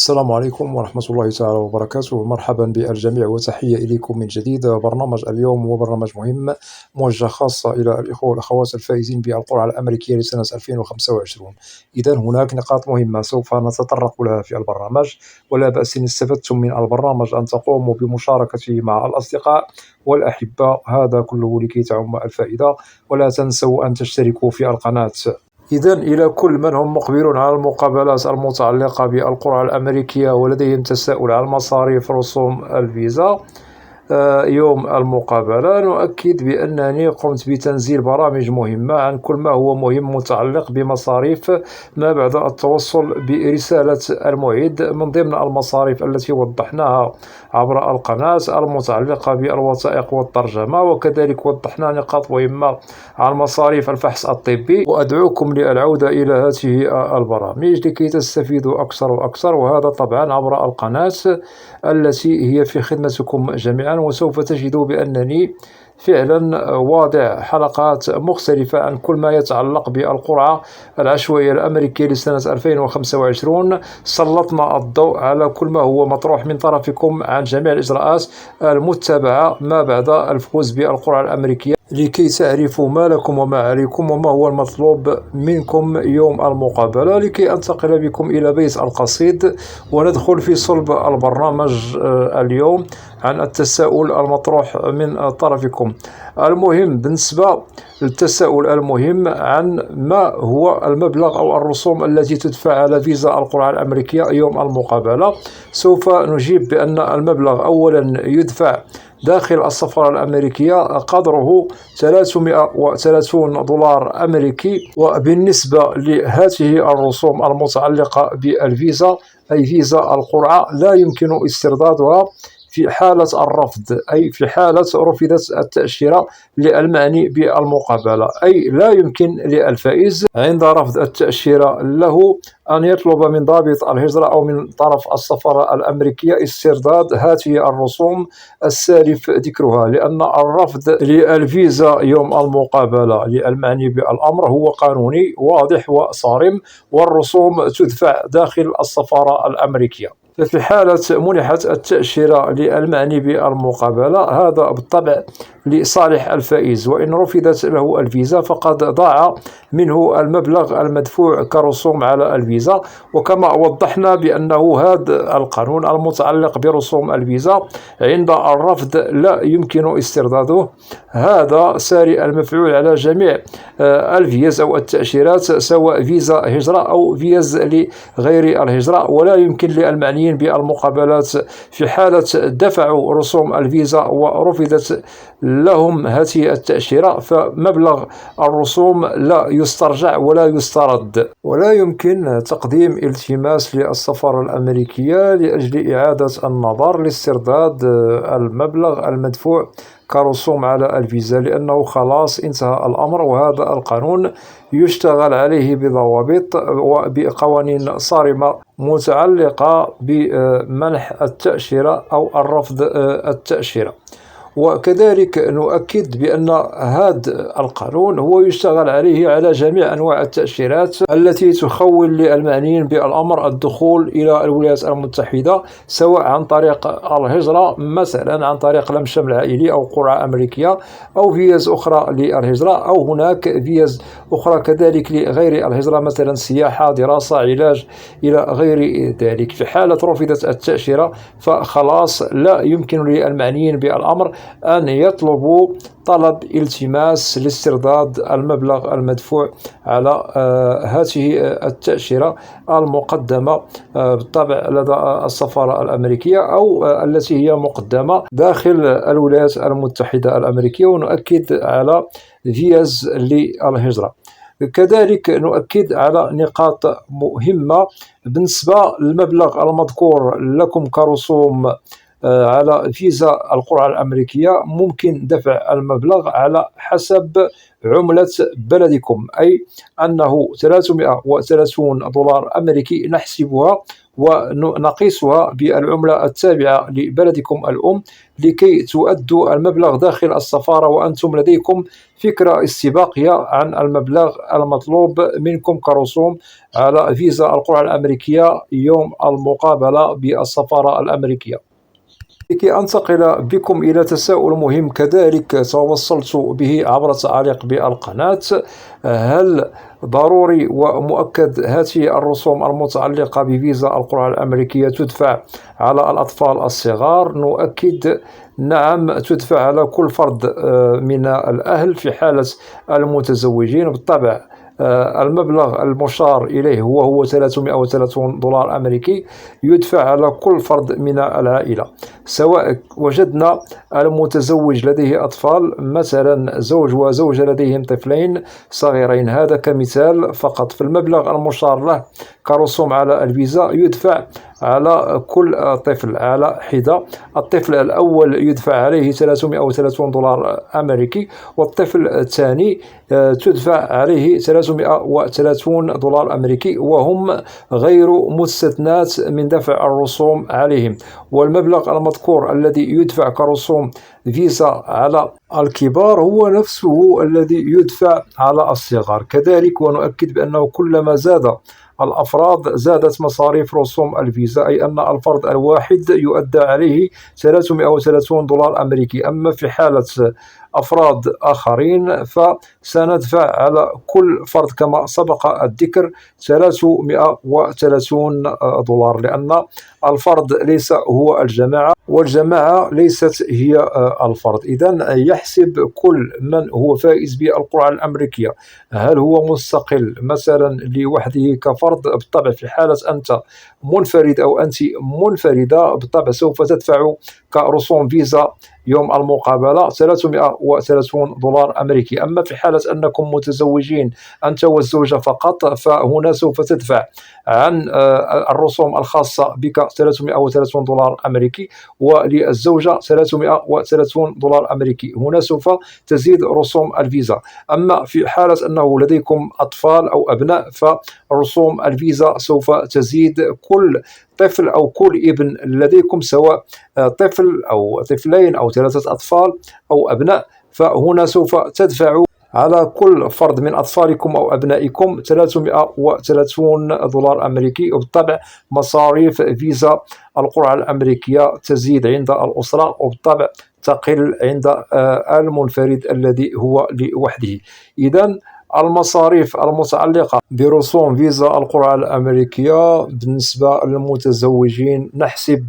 السلام عليكم ورحمة الله تعالى وبركاته. مرحبا بالجميع وتحية إليكم من جديد. برنامج اليوم هو برنامج مهم موجه خاصة إلى الإخوة والأخوات الفائزين بالقرعة الأمريكية لسنة 2025. إذا هناك نقاط مهمة سوف نتطرق لها في البرنامج، ولا بأس إن استفدتم من البرنامج أن تقوموا بمشاركته مع الأصدقاء والأحبة، هذا كله لكي تعم الفائدة. ولا تنسوا أن تشتركوا في القناة. إذا إلى كل من هم مقبلون على المقابلات المتعلقة بالقرعة الأمريكية ولديهم تساؤل عن مصاريف رسوم الفيزا يوم المقابلة، نؤكد بأنني قمت بتنزيل برامج مهمة عن كل ما هو مهم متعلق بمصاريف ما بعد التوصل برسالة الموعد، من ضمن المصاريف التي وضحناها عبر القناة المتعلقة بالوثائق والترجمة، وكذلك وضحنا نقاط مهمة عن مصاريف الفحص الطبي. وأدعوكم للعودة إلى هذه البرامج لكي تستفيدوا أكثر وأكثر، وهذا طبعا عبر القناة التي هي في خدمتكم جميعا. وسوف تجدوا بأنني فعلا واضع حلقات مختلفة عن كل ما يتعلق بالقرعة العشوائية الأمريكية لسنة 2025. سلطنا الضوء على كل ما هو مطروح من طرفكم عن جميع الإجراءات المتبعة ما بعد الفوز بالقرعة الأمريكية، لكي تعرفوا ما لكم وما عليكم وما هو المطلوب منكم يوم المقابلة. لكي أنتقل بكم إلى بيت القصيد وندخل في صلب البرنامج اليوم عن التساؤل المطروح من طرفكم. المهم بالنسبة للتساؤل المهم عن ما هو المبلغ أو الرسوم التي تدفع على فيزا القرعة الأمريكية يوم المقابلة، سوف نجيب بأن المبلغ أولا يدفع داخل السفارة الأمريكية قدره $330 أمريكي. وبالنسبة لهذه الرسوم المتعلقة بالفيزا أي فيزا القرعة لا يمكن استردادها في حالة الرفض، أي في حالة رفضت التأشيرة للمعني بالمقابلة، أي لا يمكن للفائز عند رفض التأشيرة له أن يطلب من ضابط الهجرة أو من طرف السفارة الأمريكية استرداد هذه الرسوم السالف ذكرها، لأن الرفض للفيزا يوم المقابلة للمعني بالأمر هو قانوني واضح وصارم، والرسوم تدفع داخل السفارة الأمريكية. ففي حالة منحت التأشيرة للمعني بالمقابلة هذا بالطبع لصالح الفائز، وإن رفضت له الفيزا فقد ضاع منه المبلغ المدفوع كرسوم على الفيزا. وكما وضحنا بأنه هذا القانون المتعلق برسوم الفيزا عند الرفض لا يمكن استرداده، هذا ساري المفعول على جميع الفيز أو التأشيرات سواء فيزا هجرة أو فيز لغير الهجرة، ولا يمكن للمعنيين بالمقابلات في حالة دفعوا رسوم الفيزا ورفضت لهم هذه التأشيرة فمبلغ الرسوم لا يسترجع ولا يسترد، ولا يمكن تقديم التماس للسفارة الأمريكية لأجل إعادة النظر لاسترداد المبلغ المدفوع كرسوم على الفيزا، لأنه خلاص انتهى الأمر. وهذا القانون يشتغل عليه بضوابط وبقوانين صارمة متعلقة بمنح التأشيرة أو الرفض التأشيرة. وكذلك نؤكد بأن هذا القانون هو يشتغل عليه على جميع أنواع التأشيرات التي تخول للمعنيين بالأمر الدخول إلى الولايات المتحدة، سواء عن طريق الهجرة مثلا عن طريق لم شمل عائلي أو قرعة أمريكية أو فيز أخرى للهجرة، أو هناك فيز أخرى كذلك لغير الهجرة مثلا سياحة دراسة علاج إلى غير ذلك. في حالة رفضت التأشيرة فخلاص لا يمكن للمعنيين بالأمر أن يطلبوا طلب التماس لاسترداد المبلغ المدفوع على هذه التأشيرة المقدمة بالطبع لدى السفارة الأمريكية أو التي هي مقدمة داخل الولايات المتحدة الأمريكية. ونؤكد على فيز للهجرة. كذلك نؤكد على نقاط مهمة بالنسبة للمبلغ المذكور لكم كرسوم على فيزا القرعة الأمريكية ممكن دفع المبلغ على حسب عملة بلدكم، أي أنه 330 دولار أمريكي نحسبها ونقيسها بالعملة التابعة لبلدكم الأم لكي تؤدوا المبلغ داخل السفارة وأنتم لديكم فكرة استباقية عن المبلغ المطلوب منكم كرسوم على فيزا القرعة الأمريكية يوم المقابلة بالسفارة الأمريكية. لكي أنتقل بكم إلى تساؤل مهم كذلك توصلت به عبر التعليق بالقناة: هل ضروري ومؤكد هذه الرسوم المتعلقة بفيزا القرعة الأمريكية تدفع على الأطفال الصغار؟ نؤكد نعم، تدفع على كل فرد من الأهل في حالة المتزوجين. بالطبع المبلغ المشار إليه هو 330 دولار أمريكي يدفع على كل فرد من العائلة، سواء وجدنا المتزوج لديه أطفال، مثلا زوج وزوجة لديهم طفلين صغيرين، هذا كمثال فقط. في المبلغ المشار له كرسوم على الفيزا يدفع على كل طفل على حدة. الطفل الأول يدفع عليه 330 دولار أمريكي، والطفل الثاني تدفع عليه 330 دولار أمريكي، وهم غير مستثنات من دفع الرسوم عليهم. والمبلغ المذكور الذي يدفع كرسوم فيزا على الكبار هو نفسه الذي يدفع على الصغار كذلك. ونؤكد بأنه كلما زاد الأفراد زادت مصاريف رسوم الفيزا، أي أن الفرد الواحد يؤدى عليه 330 دولار أمريكي. أما في حالة أفراد آخرين فسندفع على كل فرد كما سبق الذكر 330 دولار، لأن الفرد ليس هو الجماعة والجماعة ليست هي الفرد. إذن يحسب كل من هو فائز بالقرعة الأمريكية هل هو مستقل مثلا لوحده كفرد. بالطبع في حالة أنت منفرد أو أنت منفردة بالطبع سوف تدفع كرسوم فيزا يوم المقابلة 330 دولار أمريكي. أما في حالة أنكم متزوجين أنت والزوجة فقط فهنا سوف تدفع عن الرسوم الخاصة بك 330 دولار أمريكي، وللزوجة 330 دولار أمريكي. هنا سوف تزيد رسوم الفيزا. أما في حالة أنه لديكم أطفال أو أبناء فرسوم الفيزا سوف تزيد. كل طفل أو كل ابن لديكم، سواء طفل أو طفلين أو 3 أطفال أو أبناء، فهنا سوف تدفع على كل فرد من أطفالكم أو أبنائكم 330 دولار أمريكي. وبالطبع مصاريف فيزا القرعة الأمريكية تزيد عند الأسرة، وبالطبع تقل عند المنفرد الذي هو لوحده. إذن المصاريف المتعلقة برسوم فيزا القرعة الأمريكية بالنسبة للمتزوجين نحسب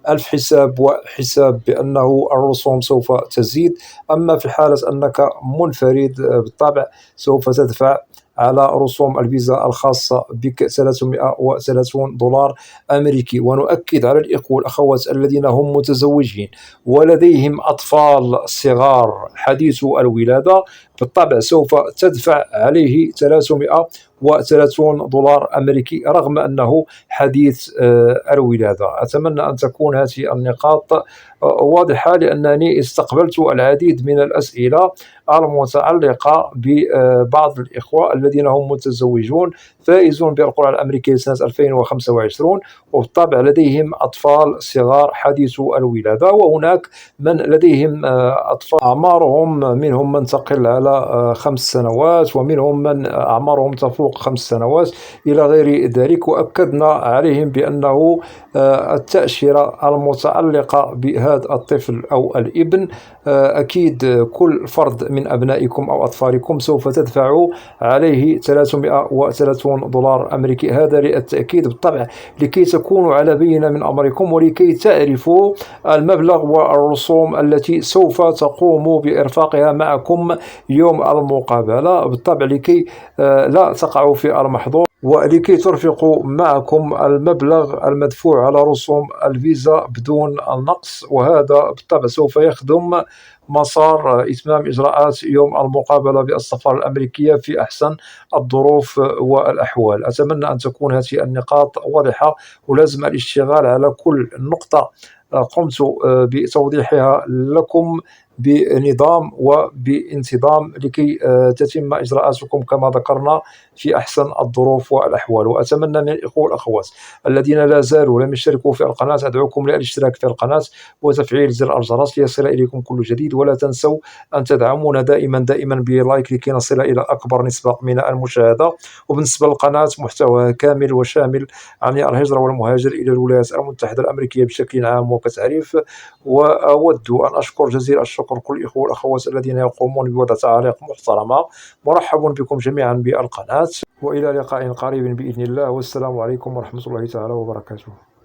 ألف حساب وحساب بأنه الرسوم سوف تزيد. أما في حالة أنك منفرد بالطبع سوف تدفع على رسوم الفيزا الخاصة بك 330 دولار أمريكي. ونؤكد على الإخوة والأخوات الذين هم متزوجين ولديهم أطفال صغار حديثو الولادة بالطبع سوف تدفع عليه 330 دولار أمريكي رغم أنه حديث الولادة. أتمنى أن تكون هذه النقاط واضحة، لأنني استقبلت العديد من الأسئلة المتعلقة ببعض الإخوة الذين هم متزوجون فائزون بالقرعة الأمريكية سنة 2025 وبالطبع لديهم أطفال صغار حديثو الولادة، وهناك من لديهم أطفال أعمارهم منهم من تقل على 5 سنوات ومنهم من أعمارهم تفوق 5 سنوات إلى غير ذلك. وأكدنا عليهم بأنه التأشيرة المتعلقة بهذا الطفل أو الابن أكيد كل فرد من أبنائكم أو أطفالكم سوف تدفعوا عليه 330 دولار أمريكي. هذا للتأكيد بالطبع لكي تكونوا على بينة من أمركم ولكي تعرفوا المبلغ والرسوم التي سوف تقوموا بإرفاقها معكم يوم المقابلة بالطبع لكي لا تقعوا في المحظور ولكي ترفقوا معكم المبلغ المدفوع على رسوم الفيزا بدون النقص. وهذا بالطبع سوف يخدم مسار إتمام إجراءات يوم المقابلة بالسفارة الأمريكية في أحسن الظروف والأحوال. أتمنى أن تكون هذه النقاط واضحة، ولازم الاشتغال على كل نقطة قمت بتوضيحها لكم بنظام وبانتظام لكي تتم إجراءاتكم كما ذكرنا في أحسن الظروف والأحوال. وأتمنى من الإخوة والأخوات الذين لا زالوا لم يشتركوا في القناة أدعوكم للاشتراك في القناة وتفعيل زر الجرس ليصل إليكم كل جديد. ولا تنسوا أن تدعمونا دائما بلايك لكي نصل إلى أكبر نسبة من المشاهدة. وبالنسبة للقناة محتوى كامل وشامل عن الهجرة والمهاجر إلى الولايات المتحدة الأمريكية بشكل عام وكتعريف. وأود أن أشكر جزيل الشكر كل الإخوة والأخوات الذين يقومون بوضع تعاليق محترمة. مرحبا بكم جميعا بالقناة، وإلى لقاء قريب بإذن الله، والسلام عليكم ورحمة الله تعالى وبركاته.